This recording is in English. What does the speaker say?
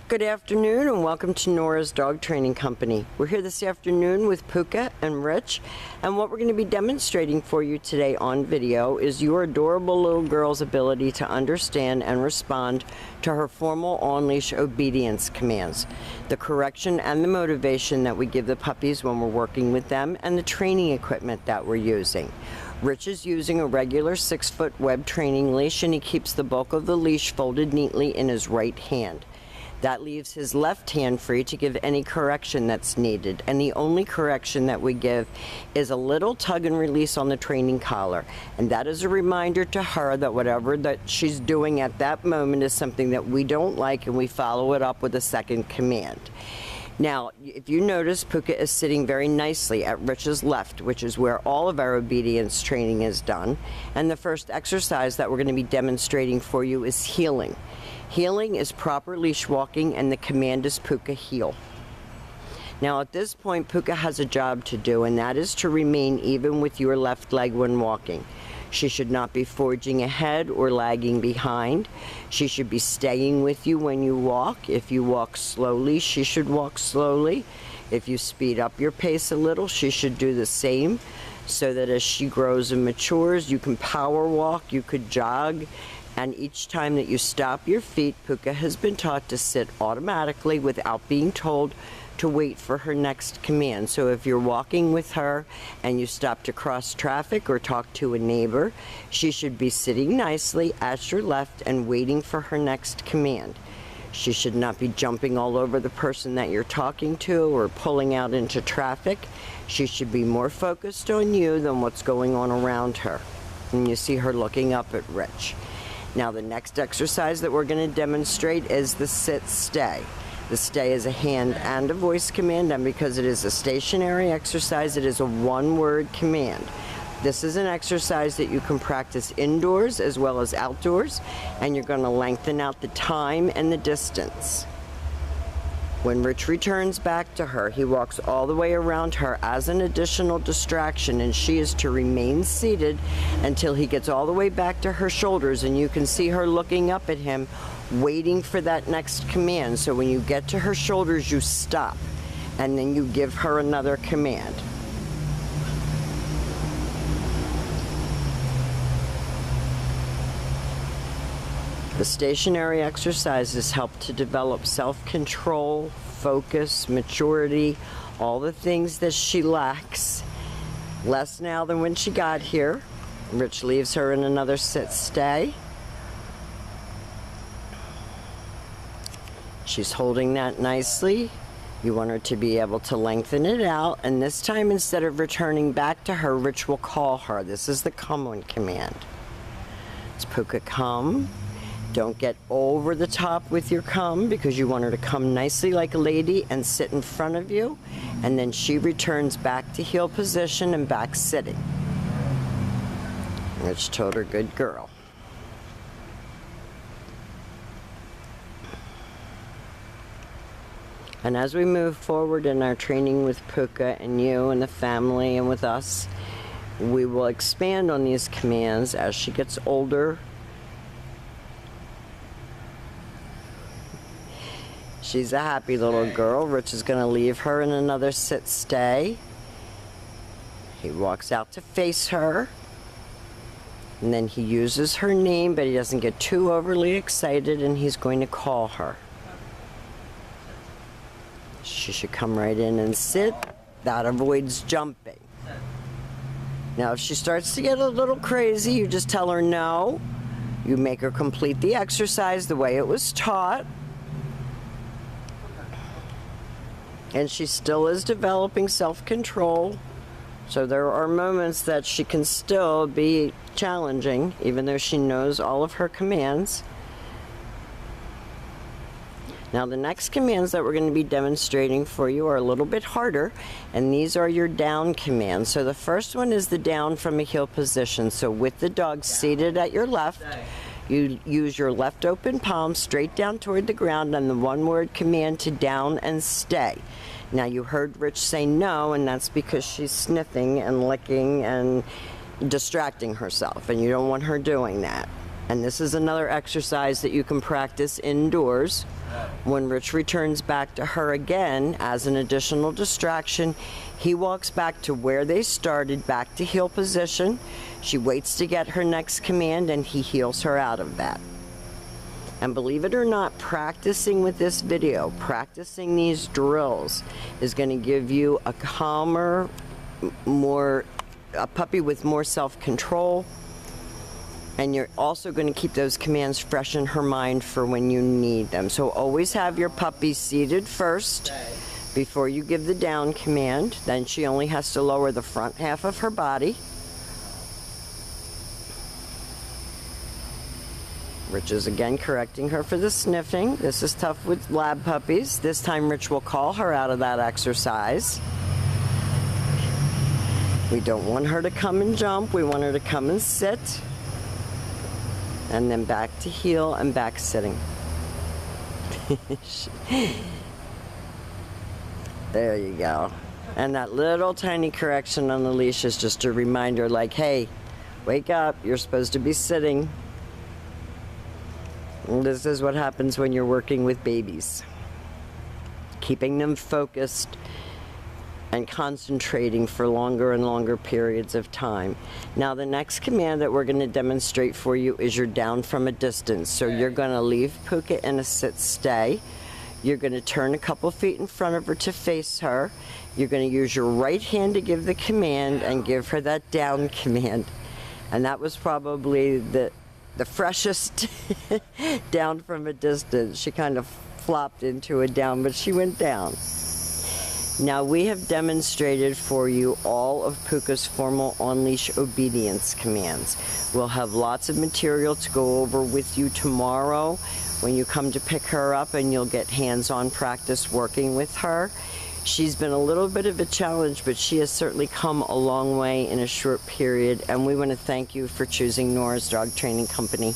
Good afternoon and welcome to Nora's Dog Training Company. We're here this afternoon with Puca and Rich, and what we're going to be demonstrating for you today on video is your adorable little girl's ability to understand and respond to her formal on-leash obedience commands, the correction and the motivation that we give the puppies when we're working with them, and the training equipment that we're using. Rich is using a regular 6-foot web training leash, and he keeps the bulk of the leash folded neatly in his right hand. That leaves his left hand free to give any correction that's needed, and the only correction that we give is a little tug and release on the training collar, and that is a reminder to her that whatever that she's doing at that moment is something that we don't like, and we follow it up with a second command. Now, if you notice, Puca is sitting very nicely at Rich's left, which is where all of our obedience training is done. And the first exercise that we're going to be demonstrating for you is heeling. Heeling is proper leash walking, and the command is Puca heel. Now, at this point, Puca has a job to do, and that is to remain even with your left leg when walking. She should not be forging ahead or lagging behind. She should be staying with you when you walk. If you walk slowly, she should walk slowly. If you speed up your pace a little, she should do the same, so that as she grows and matures, you can power walk, you could jog, and each time that you stop your feet, Puca has been taught to sit automatically without being told to wait for her next command. So if you're walking with her and you stop to cross traffic or talk to a neighbor, she should be sitting nicely at your left and waiting for her next command. She should not be jumping all over the person that you're talking to or pulling out into traffic. She should be more focused on you than what's going on around her. And you see her looking up at Rich. Now, the next exercise that we're going to demonstrate is the sit-stay. The stay is a hand and a voice command, and because it is a stationary exercise, it is a one-word command. This is an exercise that you can practice indoors as well as outdoors, and you're going to lengthen out the time and the distance. When Rich returns back to her, he walks all the way around her as an additional distraction, and she is to remain seated until he gets all the way back to her shoulders, and you can see her looking up at him, waiting for that next command. So when you get to her shoulders, you stop, and then you give her another command. The stationary exercises help to develop self-control, focus, maturity, all the things that she lacks. Less now than when she got here. Rich leaves her in another sit-stay. She's holding that nicely. You want her to be able to lengthen it out, and this time, instead of returning back to her, Rich will call her. This is the come on command. It's Puca, come. Don't get over the top with your come, because you want her to come nicely like a lady and sit in front of you, and then she returns back to heel position and back sitting. Rich told her, good girl. And as we move forward in our training with Puca and you and the family and with us, we will expand on these commands as she gets older. She's a happy little girl. Rich is going to leave her in another sit-stay. He walks out to face her. And then he uses her name, but he doesn't get too overly excited, and he's going to call her. She should come right in and sit. That avoids jumping. Now, if she starts to get a little crazy, you just tell her no. You make her complete the exercise the way it was taught. And she still is developing self-control, so there are moments that she can still be challenging, even though she knows all of her commands. Now, the next commands that we're going to be demonstrating for you are a little bit harder, and these are your down commands. So the first one is the down from a heel position. So with the dog seated at your left, you use your left open palm straight down toward the ground on the one-word command to down and stay. Now, you heard Rich say no, and that's because she's sniffing and licking and distracting herself, and you don't want her doing that. And this is another exercise that you can practice indoors. When Rich returns back to her again, as an additional distraction, he walks back to where they started, back to heel position. She waits to get her next command, and he heels her out of that. And believe it or not, practicing with this video, practicing these drills, is going to give you a calmer, a puppy with more self-control. And you're also going to keep those commands fresh in her mind for when you need them. So always have your puppy seated first before you give the down command. Then she only has to lower the front half of her body. Rich is again correcting her for the sniffing. This is tough with lab puppies. This time Rich will call her out of that exercise. We don't want her to come and jump. We want her to come and sit. And then back to heel and back sitting. There you go. And that little tiny correction on the leash is just a reminder like, hey, wake up, you're supposed to be sitting. And this is what happens when you're working with babies. Keeping them focused and concentrating for longer and longer periods of time. Now the next command that we're going to demonstrate for you is your down from a distance. So you're going to leave Puca in a sit stay. You're going to turn a couple feet in front of her to face her. You're going to use your right hand to give the command and give her that down command. And that was probably the freshest down from a distance. She kind of flopped into a down, but she went down. Now we have demonstrated for you all of Puca's formal on-leash obedience commands. We'll have lots of material to go over with you tomorrow when you come to pick her up, and you'll get hands-on practice working with her. She's been a little bit of a challenge, but she has certainly come a long way in a short period, and we want to thank you for choosing Nora's Dog Training Company.